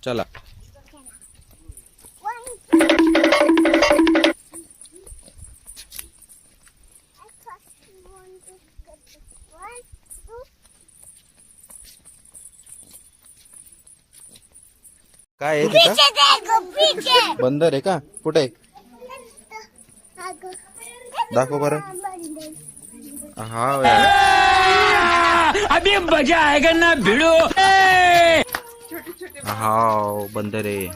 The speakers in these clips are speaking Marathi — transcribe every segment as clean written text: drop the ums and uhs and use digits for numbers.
चला काय आहे तिथं? बंदर आहे का? कुठे? दाखव बरं. हा अभी मजा आएगा ना भिड़ो. हा बंदर आहे.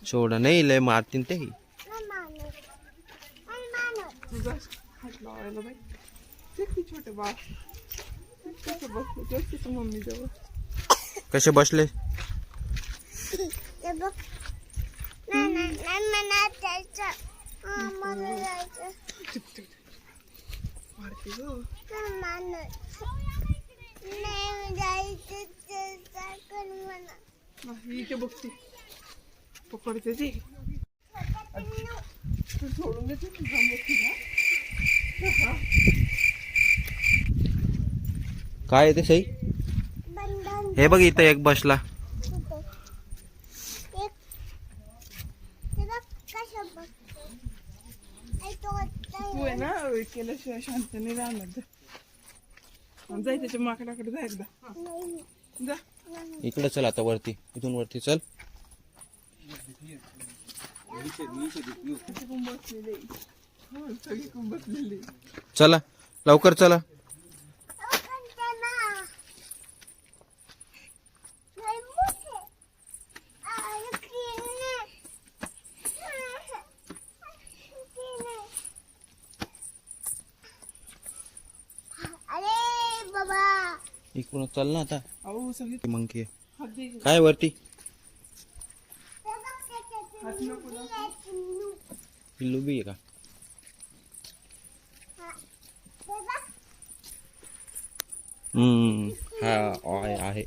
छोड़ नाही लय मारतीन ते. कसे बसले? पकडते ती सोडून देते. काय आहे ते सई? हे बघ इथं एक बसला. तू आहे ना केल्याशिवाय शांत नाही राहणार. जाय त्याच्या माकडाकडे जा एकदा. जा इकडे चल आता वरती. इथून वरती चल. चला लवकर चला. इकडून चल ना आता. मंकी काय वरती? पिल्लू बी आहे का? हा आहे.